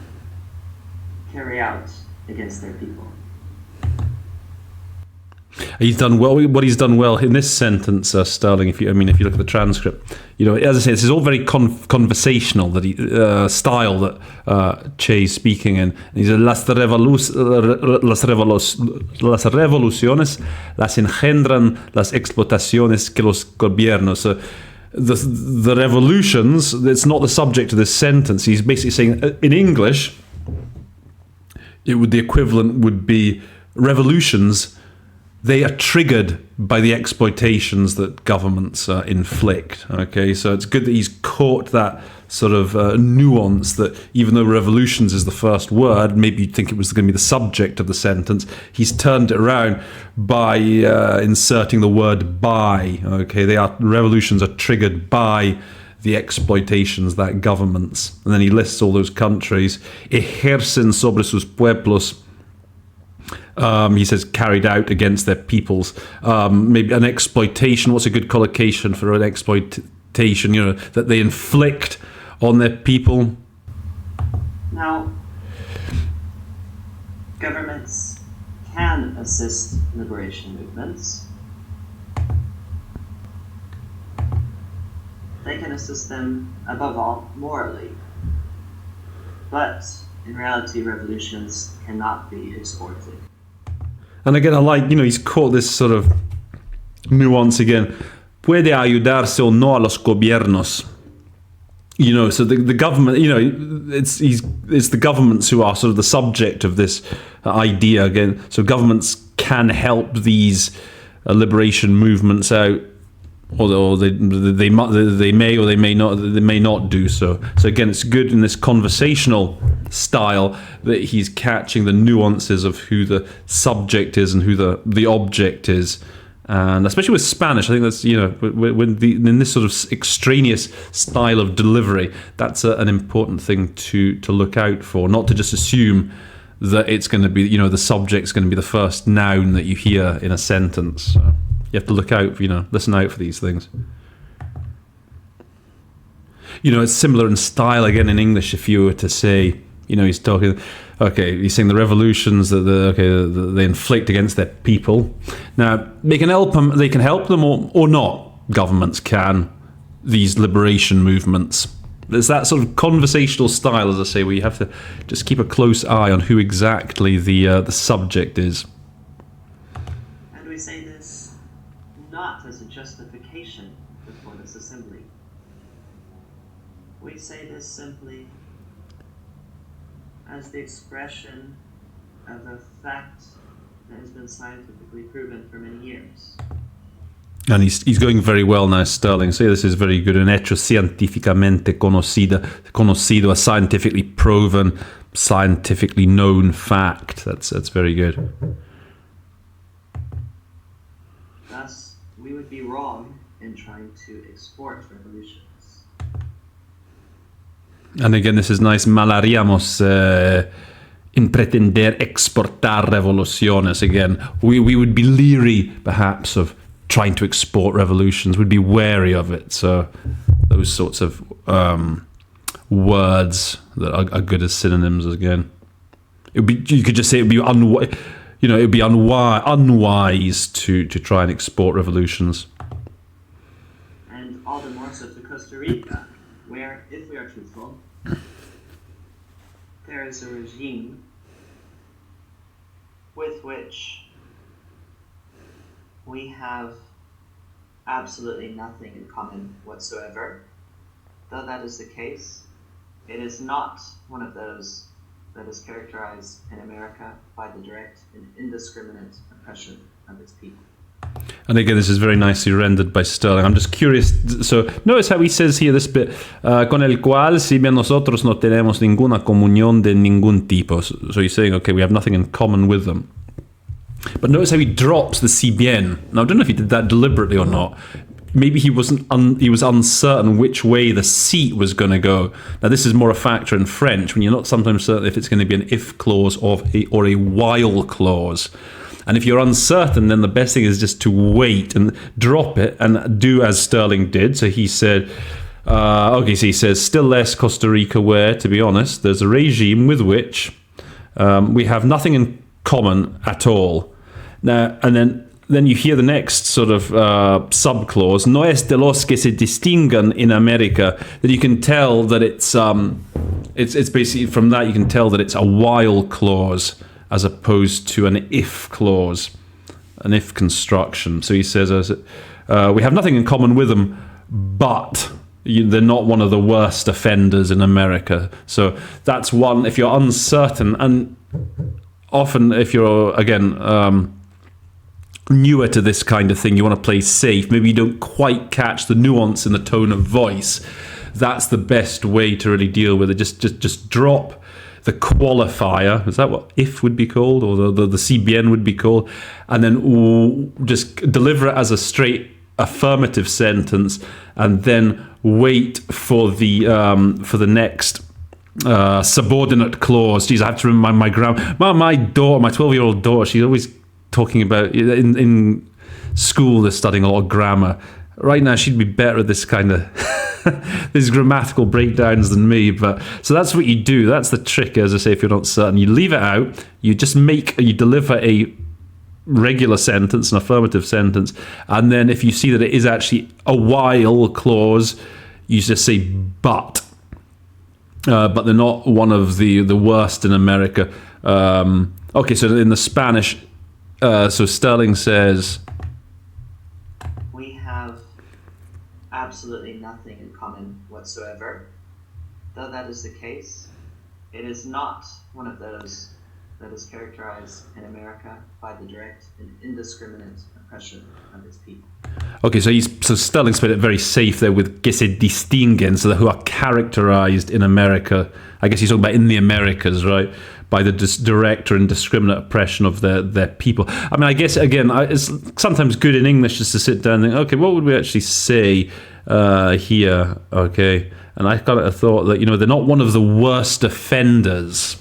carry out against their people. He's done well. What he's done well in this sentence, Sterling. If you look at the transcript, as I say, this is all very conversational. That style that Che's speaking in. And he says, las revoluciones las engendran las explotaciones que los gobiernos. So the revolutions. It's not the subject of this sentence. He's basically saying in English, the equivalent would be revolutions. They are triggered by the exploitations that governments inflict. Okay, so it's good that he's caught that sort of nuance that even though revolutions is the first word, maybe you'd think it was going to be the subject of the sentence, he's turned it around by inserting the word by. Okay, revolutions are triggered by the exploitations that governments, and then he lists all those countries, ejercen sobre sus pueblos. He says carried out against their peoples. Maybe an exploitation. What's a good collocation for an exploitation? That they inflict on their people. Now, governments can assist liberation movements. They can assist them, above all, morally. But in reality, revolutions cannot be exported. And again, I like, he's caught this sort of nuance again. Puede ayudarse o no a los gobiernos. So the government, it's the governments who are sort of the subject of this idea again. So governments can help these liberation movements out, or they may or they may not do so. So again, it's good in this conversational style that he's catching the nuances of who the subject is and who the object is. And especially with Spanish, I think that's, in this sort of extraneous style of delivery, that's an important thing to look out for, not to just assume that it's going to be, the subject's going to be the first noun that you hear in a sentence. So you have to look out, listen out for these things. It's similar in style again in English. If you were to say, he's talking, he's saying the revolutions that they inflict against their people. Now they can help them, or not. Governments can, these liberation movements. There's that sort of conversational style, as I say, where you have to just keep a close eye on who exactly the subject is. And we say this not as a justification before this assembly. We say this simply as the expression of a fact that has been scientifically proven for many years. And he's going very well now, Sterling. So this is very good. Un hecho científicamente conocido, a scientifically proven, scientifically known fact. That's very good. Thus, we would be wrong in trying to export revolutions. And again, this is nice. Mal haríamos in pretender exportar revoluciones. Again, we would be leery, perhaps, of trying to export revolutions. We'd be wary of it. So those sorts of words that are good as synonyms again. You could just say it would be unwise to try and export revolutions. And all the more so to Costa Rica, where, if we are truthful, there is a regime with which we have absolutely nothing in common whatsoever. Though that is the case, it is not one of those that is characterized in America by the direct and indiscriminate oppression of its people. And again, this is very nicely rendered by Sterling. I'm just curious. So notice how he says here this bit, con el cual, si bien nosotros no tenemos ninguna comunión de ningún tipo. So he's saying, okay, we have nothing in common with them. But notice how he drops the si bien. Now, I don't know if he did that deliberately or not. maybe he was uncertain which way the seat was going to go. Now, this is more a factor in French when you're not sometimes certain if it's going to be an if clause or a while clause. And if you're uncertain, then the best thing is just to wait and drop it and do as Sterling did. So he said, so he says, still less Costa Rica where, to be honest, there's a regime with which we have nothing in common at all. Now, and then you hear the next sort of subclause, no es de los que se distinguen in America, that you can tell that it's basically, from that you can tell that it's a while clause as opposed to an if clause, an if construction. So he says, we have nothing in common with them, but they're not one of the worst offenders in America. So that's one, if you're uncertain, and often if you're, again, newer to this kind of thing, you want to play safe, maybe you don't quite catch the nuance in the tone of voice, that's the best way to really deal with it. Just drop the qualifier, is that what if would be called, or the CBN would be called, and then just deliver it as a straight affirmative sentence, and then wait for the next subordinate clause. Geez, I have to remind my daughter, my 12-year-old daughter, she's always talking about, in school they're studying a lot of grammar. Right now she'd be better at this kind of these grammatical breakdowns than me, but so that's what you do. That's the trick, as I say, if you're not certain. You leave it out, you deliver a regular sentence, an affirmative sentence, and then if you see that it is actually a while clause, you just say but they're not one of the worst in America. So in the Spanish, so Sterling says, we have absolutely nothing in common whatsoever. Though that is the case, it is not one of those that is characterized in America by the direct and indiscriminate oppression of its people. Okay, so Sterling's put it very safe there with que se distinguen, so who are characterized in America. I guess he's talking about in the Americas, right? By the direct or indiscriminate oppression of their people. I mean, I guess, again, it's sometimes good in English just to sit down and think, okay, what would we actually say here? Okay. And I kind of thought that, they're not one of the worst offenders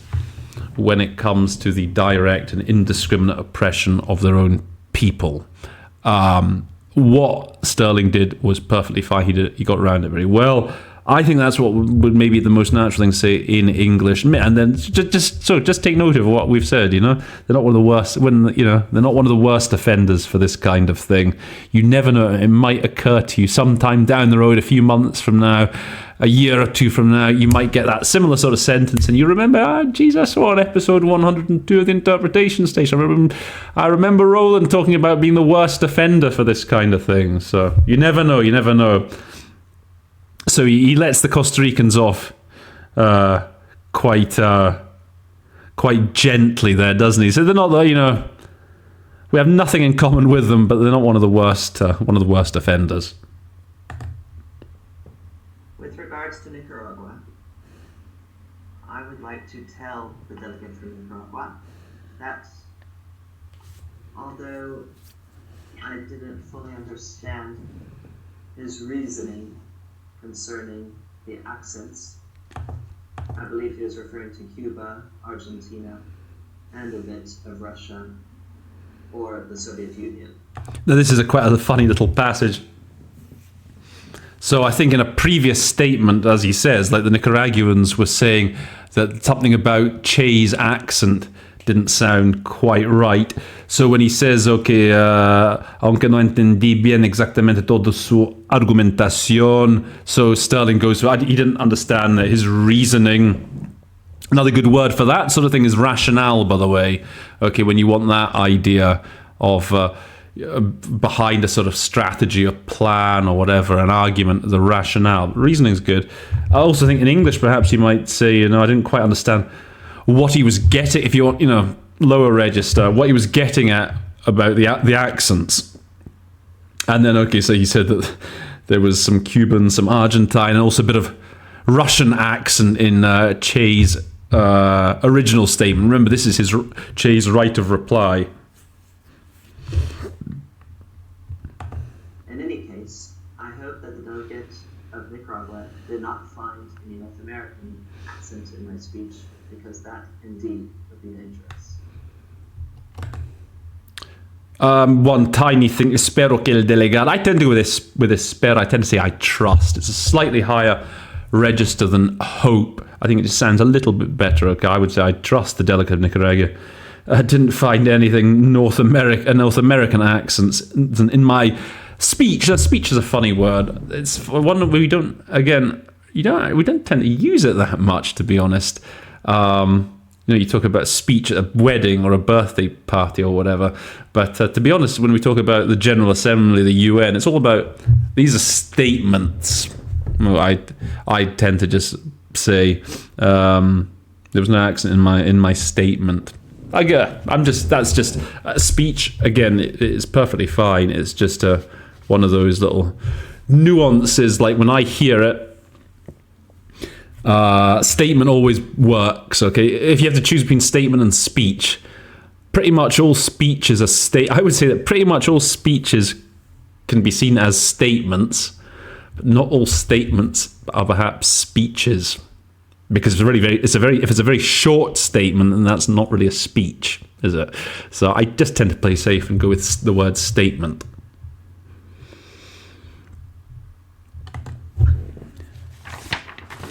when it comes to the direct and indiscriminate oppression of their own people. What Sterling did was perfectly fine. He got around it very well. I think that's what would maybe the most natural thing to say in English. And then just take note of what we've said. They're not one of the worst. They're not one of the worst offenders for this kind of thing. You never know. It might occur to you sometime down the road, a few months from now, a year or two from now, you might get that similar sort of sentence, and you remember, I saw on episode 102 of the Interpretation Station. I remember Roland talking about being the worst offender for this kind of thing. So you never know. So he lets the Costa Ricans off quite gently there, doesn't he? So they're not, we have nothing in common with them, but they're not one of the worst offenders. With regards to Nicaragua, I would like to tell the delegate from Nicaragua that although I didn't fully understand his reasoning concerning the accents, I believe he was referring to Cuba, Argentina, and a bit of Russia or the Soviet Union. Now, this is quite a funny little passage. So I think in a previous statement, as he says, like the Nicaraguans were saying that something about Che's accent didn't sound quite right. So when he says, okay, aunque no entendí bien exactamente toda su argumentación, so Sterling goes, he didn't understand his reasoning. Another good word for that sort of thing is rationale, by the way. Okay, when you want that idea of behind a sort of strategy or plan or whatever, an argument, the rationale. Reasoning's good. I also think in English, perhaps you might say, I didn't quite understand what he was getting, if you want, lower register, what he was getting at about the accents. And then, okay, so he said that there was some Cuban, some Argentine, and also a bit of Russian accent in Che's original statement. Remember, this is Che's right of reply. In any case, I hope that the delegate of Nicaragua did not find any North American accent in my speech, because that indeed would be dangerous. One tiny thing, espero que el delegado. I tend to with this spero, I tend to say I trust. It's a slightly higher register than hope. I think it just sounds a little bit better. Okay, I would say I trust the delegate of Nicaragua. I didn't find anything North American accents in my speech. That speech is a funny word. It's one that we don't tend to use it that much, to be honest. You talk about speech at a wedding or a birthday party or whatever. But to be honest, when we talk about the General Assembly, the UN, it's all about, these are statements. I tend to just say there was no accent in my statement. That's just speech. Again, it's perfectly fine. It's just one of those little nuances. Like when I hear it, statement always works. Okay, if you have to choose between statement and speech, pretty much all speeches are I would say that pretty much all speeches can be seen as statements, but not all statements are perhaps speeches. Because if it's a very short statement, then that's not really a speech, is it? So I just tend to play safe and go with the word statement.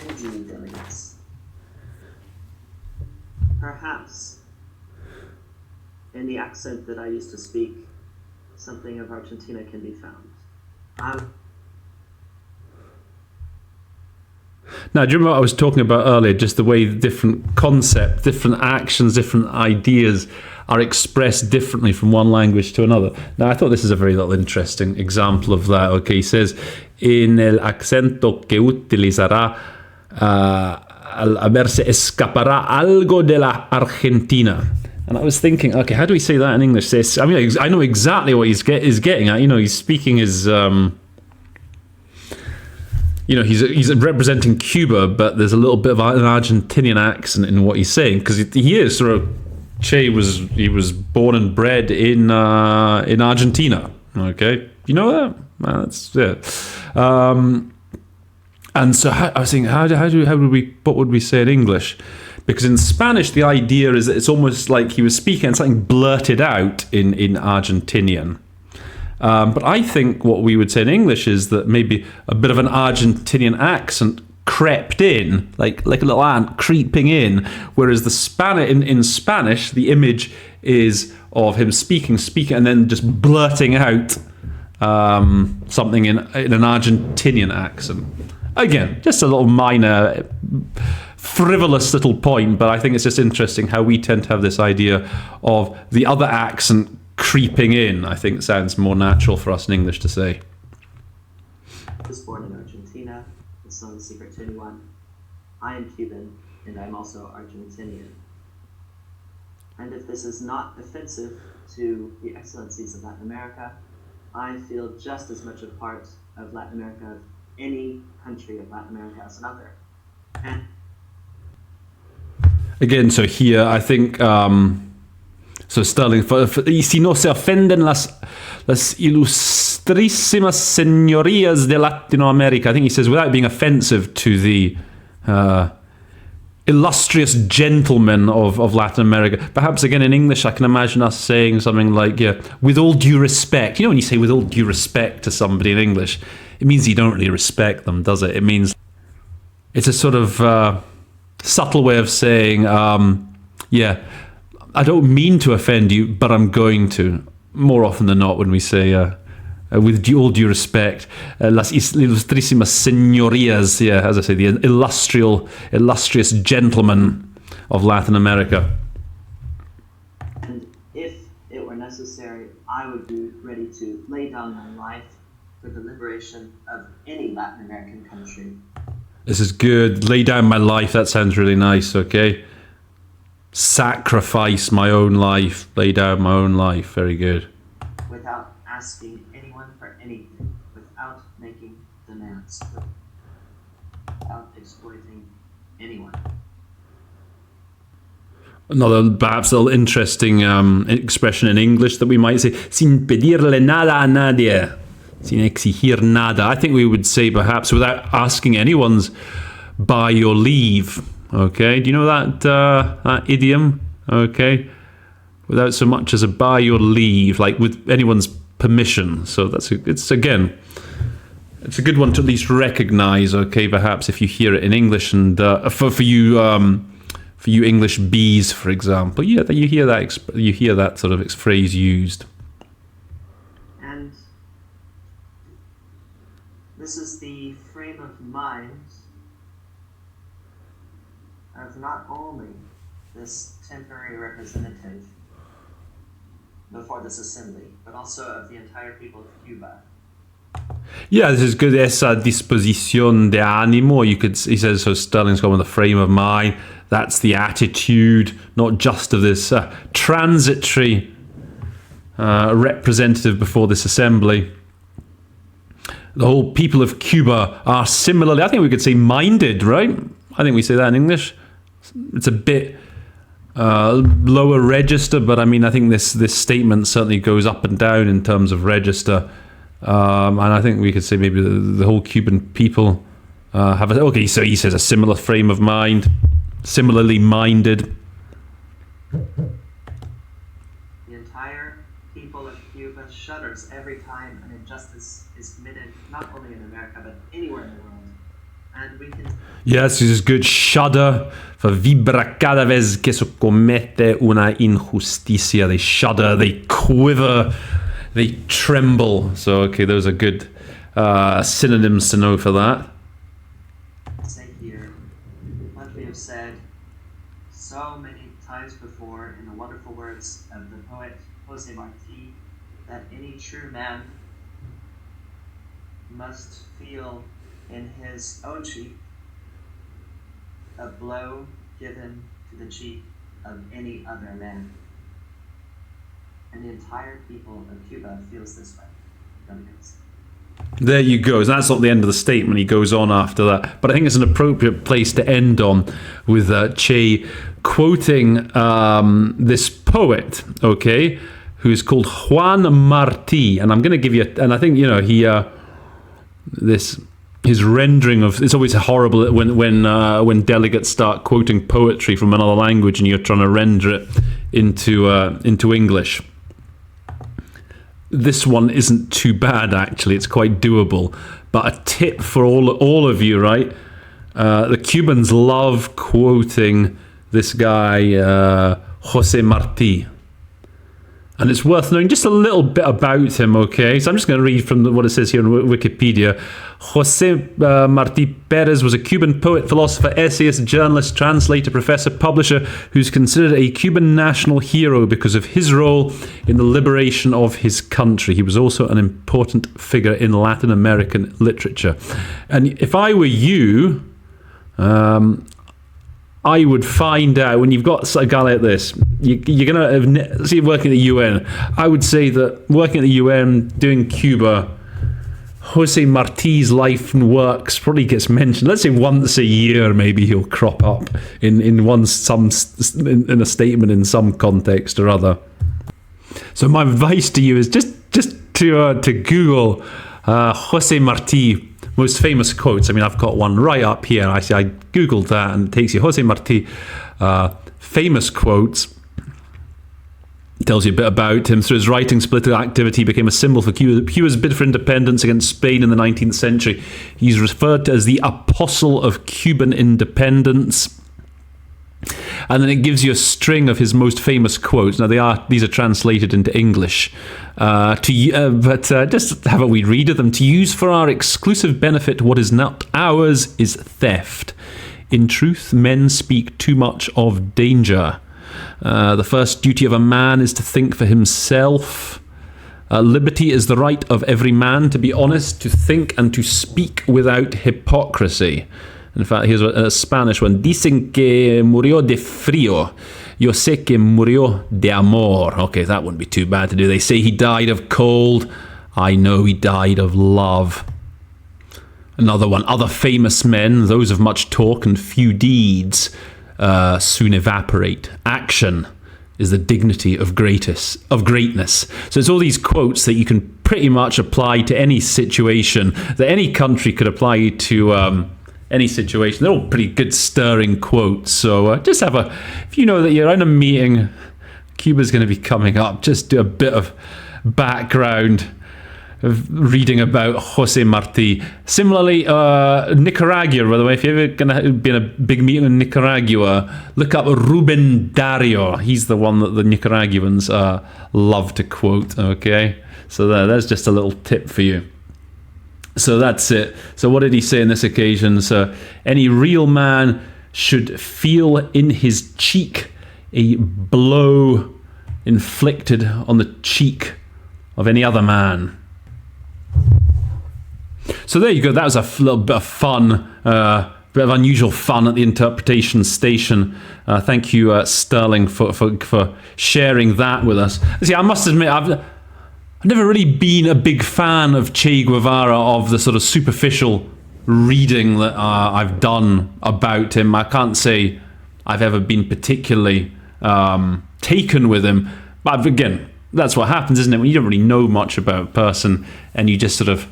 Indeed, delegates. Perhaps in the accent that I used to speak, something of Argentina can be found. Now, do you remember what I was talking about earlier? Just the way different concepts, different actions, different ideas are expressed differently from one language to another. Now, I thought this is a very little interesting example of that. Okay, he says, en el acento que utilizará al verse escapará algo de la Argentina. And I was thinking, okay, how do we say that in English? I mean, I know exactly what he's getting at. He's speaking his... he's representing Cuba, but there's a little bit of an Argentinian accent in what he's saying, because he is sort of Che was born and bred in Argentina. Okay, you know that? Well, that's and so I was thinking, what would we say in English? Because in Spanish, the idea is that it's almost like he was speaking and something blurted out in Argentinian. But I think what we would say in English is that maybe a bit of an Argentinian accent crept in, like a little ant creeping in, whereas in Spanish, the image is of him speaking, and then just blurting out something in an Argentinian accent. Again, just a little minor, frivolous little point, but I think it's just interesting how we tend to have this idea of the other accent creeping in. I think it sounds more natural for us in English to say. I was born in Argentina. It's not a secret to anyone. I am Cuban, and I'm also Argentinian. And if this is not offensive to the excellencies of Latin America, I feel just as much a part of Latin America of any country of Latin America as another. And again, so here I think so Sterling, y si no se ofenden las ilustrísimas señorías de Latinoamérica, I think he says, without being offensive to the illustrious gentlemen of Latin America. Perhaps again in English I can imagine us saying something like, with all due respect. When you say with all due respect to somebody in English, it means you don't really respect them, does it? It means it's a sort of subtle way of saying, I don't mean to offend you, but I'm going to. More often than not, when we say, with all due respect, las ilustrísimas señorías, as I say, the illustrious gentlemen of Latin America. And if it were necessary, I would be ready to lay down my life for the liberation of any Latin American country. This is good. Lay down my life. That sounds really nice, okay? Sacrifice my own life. Lay down my own life. Very good. Without asking anyone for anything. Without making demands. Without exploiting anyone. Another perhaps a little interesting expression in English that we might say, sin pedirle nada a nadie. sin exigir nada. I think we would say perhaps without asking anyone's by your leave. Okay, do you know that idiom? Okay, without so much as a by your leave, like with anyone's permission. So it's a good one to at least recognise. Okay, perhaps if you hear it in English, and for you English bees, for example, yeah, you hear that sort of phrase used. And this is the frame of mind of not only this temporary representative before this assembly, but also of the entire people of Cuba. Yeah, this is good. Esa disposición de ánimo. He says, so Sterling's gone with the frame of mind. That's the attitude, not just of this transitory representative before this assembly. The whole people of Cuba are similarly, I think we could say, minded, right? I think we say that in English. It's a bit lower register, but I mean, I think this statement certainly goes up and down in terms of register. And I think we could say maybe the whole Cuban people have okay, so he says a similar frame of mind, similarly minded. The entire people of Cuba shudders every time an injustice is committed, not only in America, but anywhere in the world. And we can... Yes, this is good. Shudder, for vibra cada vez que se comete una injusticia. They shudder, they quiver, they tremble. So, okay, those are good synonyms to know for that. Say here what we have said so many times before in the wonderful words of the poet Jose Marti, that any true man must feel in his own cheek a blow given to the cheek of any other man. And the entire people of Cuba feels this way. Delegates. There you go. That's not the end of the statement. He goes on after that. But I think it's an appropriate place to end on with Che quoting this poet, okay, who is called Juan Marti. And I'm going to give you, and I think, you know, his rendering of, it's always horrible when delegates start quoting poetry from another language and you're trying to render it into English. This one isn't too bad, actually. It's quite doable. But a tip for all of you, right? The Cubans love quoting this guy, Jose Marti. And it's worth knowing just a little bit about him, okay? So I'm just going to read from what it says here on Wikipedia. Jose Marti Perez was a Cuban poet, philosopher, essayist, journalist, translator, professor, publisher, who's considered a Cuban national hero because of his role in the liberation of his country. He was also an important figure in Latin American literature. And if I were you, I would find out, when you've got a guy like this, you're going to see working at the UN. I would say that working at the UN, doing Cuba, Jose Marti's life and works probably gets mentioned. Let's say once a year, maybe he'll crop up in a statement in some context or other. So my advice to you is just to Google Jose Marti most famous quotes. I mean, I've got one right up here. I googled that, and it takes you Jose Marti famous quotes. It tells you a bit about him. Through his writings, political activity, he became a symbol for Cuba's bid for independence against Spain in the 19th century. He's referred to as the apostle of Cuban independence. And then it gives you a string of his most famous quotes. Now these are translated into English, but just have a wee read of them. To use for our exclusive benefit what is not ours is theft. In truth, men speak too much of danger. The first duty of a man is to think for himself. Liberty is the right of every man to be honest, to think and to speak without hypocrisy. In fact, here's a Spanish one. Dicen que murió de frío. Yo sé que murió de amor. Okay, that wouldn't be too bad to do. They say he died of cold. I know he died of love. Another one. Other famous men, those of much talk and few deeds, soon evaporate. Action is the dignity of greatness. So it's all these quotes that you can pretty much apply to any situation that any country could apply to any situation. They're all pretty good, stirring quotes. So just if you know that you're in a meeting, Cuba's going to be coming up, just do a bit of background of reading about Jose Marti. Similarly, Nicaragua, by the way, if you're ever going to be in a big meeting in Nicaragua, look up Ruben Dario. He's the one that the Nicaraguans love to quote, okay? So there's just a little tip for you. So that's it. So what did he say on this occasion? So any real man should feel in his cheek a blow inflicted on the cheek of any other man. So there you go. That was a little bit of fun, bit of unusual fun at the interpretation station. Thank you, Sterling, for sharing that with us. See, I must admit, I've never really been a big fan of Che Guevara, of the sort of superficial reading that I've done about him. I can't say I've ever been particularly taken with him. But again, that's what happens, isn't it? When you don't really know much about a person and you just sort of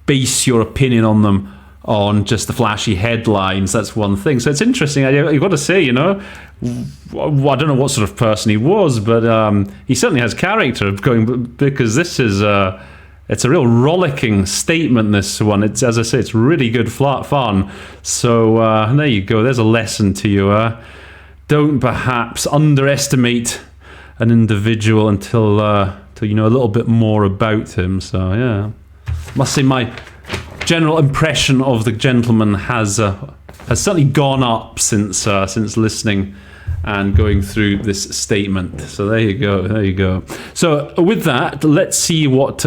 base your opinion on them on just the flashy headlines, that's one thing. So it's interesting. You've got to say, I don't know what sort of person he was, but he certainly has character, because this is it's a real rollicking statement, this one. It's, as I say, it's really good fun. So there you go. There's a lesson to you. Don't perhaps underestimate an individual until you know a little bit more about him. So yeah, must say my general impression of the gentleman has certainly gone up since listening and going through this statement. So there you go. So with that, let's see what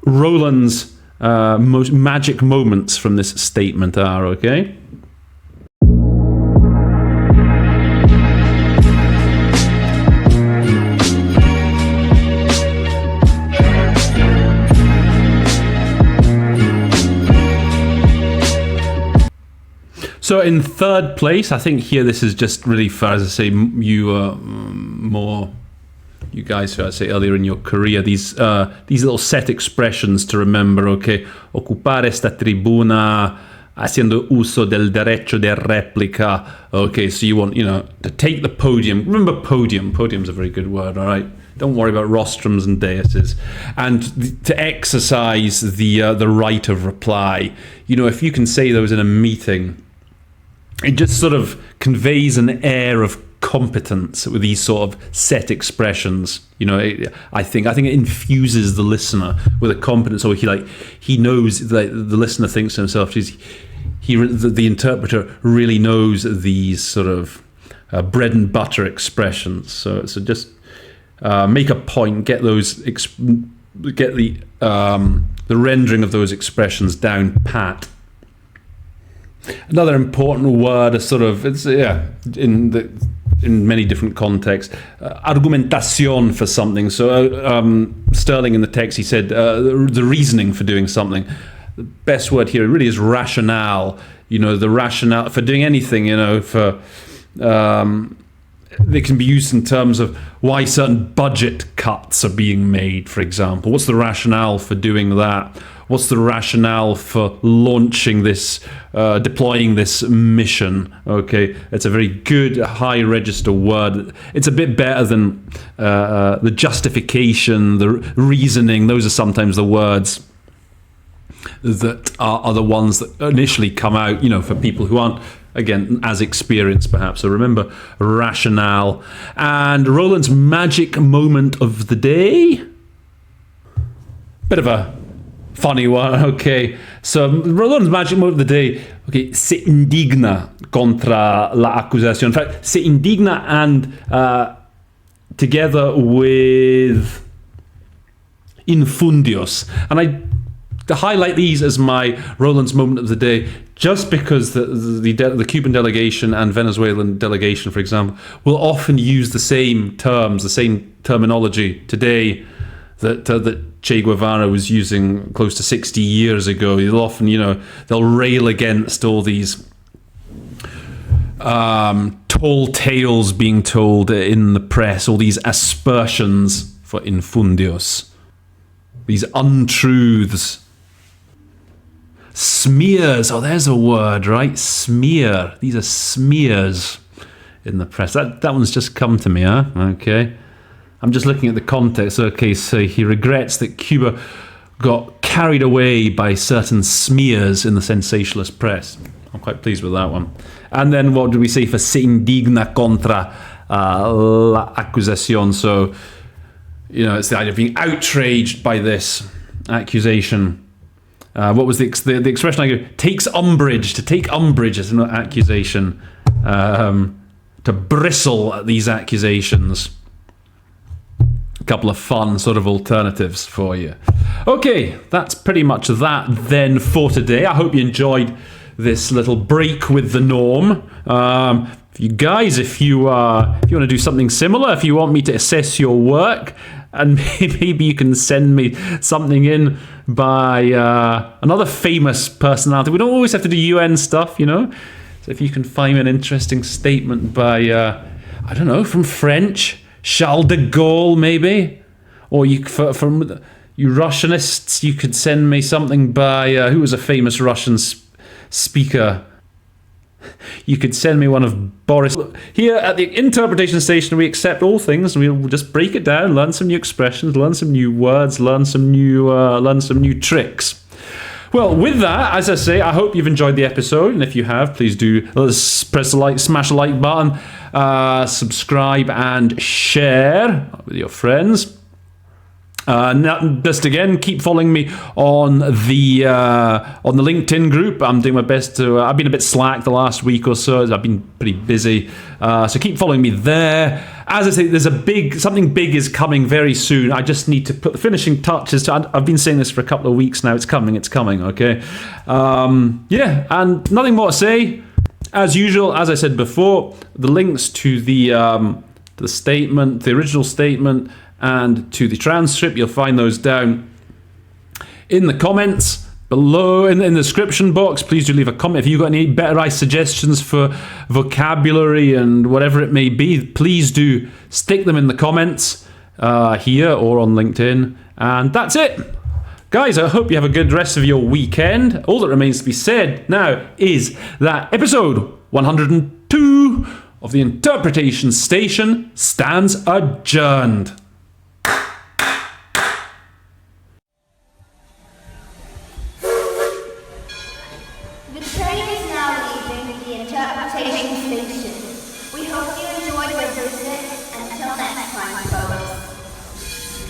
Roland's most magic moments from this statement are. Okay. So in third place, I think here this is just really for, as I say, you guys who I say earlier in your career, these little set expressions to remember. Okay, ocupar esta tribuna haciendo uso del derecho de réplica. Okay, so you want to take the podium. Remember podium. Podium's a very good word. All right. Don't worry about rostrums and daises. And to exercise the right of reply. If you can say those in a meeting, it just sort of conveys an air of competence with these sort of set expressions. I think it infuses the listener with a competence, or he knows that the listener thinks to himself, the interpreter really knows these sort of bread and butter expressions. So just make a point, get the rendering of those expressions down pat. Another important word, in many different contexts, argumentación for something. So Sterling in the text, he said the reasoning for doing something. The best word here really is rationale. The rationale for doing anything. They can be used in terms of why certain budget cuts are being made, for example. What's the rationale for doing that? What's the rationale for launching this, deploying this mission? Okay, it's a very good high register word. It's a bit better than the justification, the reasoning. Those are sometimes the words that are the ones that initially come out, for people who aren't, again, as experienced perhaps. So remember rationale. And Roland's magic moment of the day. Bit of a funny one, okay. So Roland's magic moment of the day, okay, se indigna contra la acusación. In fact, se indigna and together with infundios. And I highlight these as my Roland's moment of the day, just because the Cuban delegation and Venezuelan delegation, for example, will often use the same terms, the same terminology today that Che Guevara was using close to 60 years ago. They'll often, they'll rail against all these tall tales being told in the press, all these aspersions for infundios. these untruths. Smears. Oh, there's a word, right? Smear. These are smears in the press. That one's just come to me, huh? Okay. I'm just looking at the context. Okay, so he regrets that Cuba got carried away by certain smears in the sensationalist press. I'm quite pleased with that one. And then what do we say for se indigna contra la acusación? So, you know, it's the idea of being outraged by this accusation. What was the expression I gave? Takes umbrage. To take umbrage is an accusation. To bristle at these accusations. A couple of fun sort of alternatives for you. Okay, that's pretty much that then for today. I hope you enjoyed this little break with the norm. You guys, if you want to do something similar, if you want me to assess your work, and maybe you can send me something in by another famous personality. We don't always have to do UN stuff, you know. So if you can find an interesting statement by, I don't know, from French, Charles de Gaulle maybe, or from you Russianists, you could send me something by who was a famous Russian speaker. You could send me one of Boris. Here at the interpretation station, we accept all things. We'll just break it down, learn some new expressions, learn some new words, learn some new tricks. Well, with that, as I say, I hope you've enjoyed the episode, and if you have, please do press the like, smash the like button, subscribe and share with your friends. Just again, keep following me on the LinkedIn group. I'm doing my best to. I've been a bit slack the last week or so. I've been pretty busy, so keep following me there. As I say, there's something big is coming very soon. I just need to put the finishing touches. I've been saying this for a couple of weeks now. It's coming. Okay. Yeah, and nothing more to say. As usual, as I said before, the links to the statement, the original statement, and to the transcript, you'll find those down in the comments below, in the description box. Please do leave a comment. If you've got any better suggestions for vocabulary and whatever it may be, please do stick them in the comments here or on LinkedIn. And that's it. Guys, I hope you have a good rest of your weekend. All that remains to be said now is that episode 102 of the Interpretation Station stands adjourned.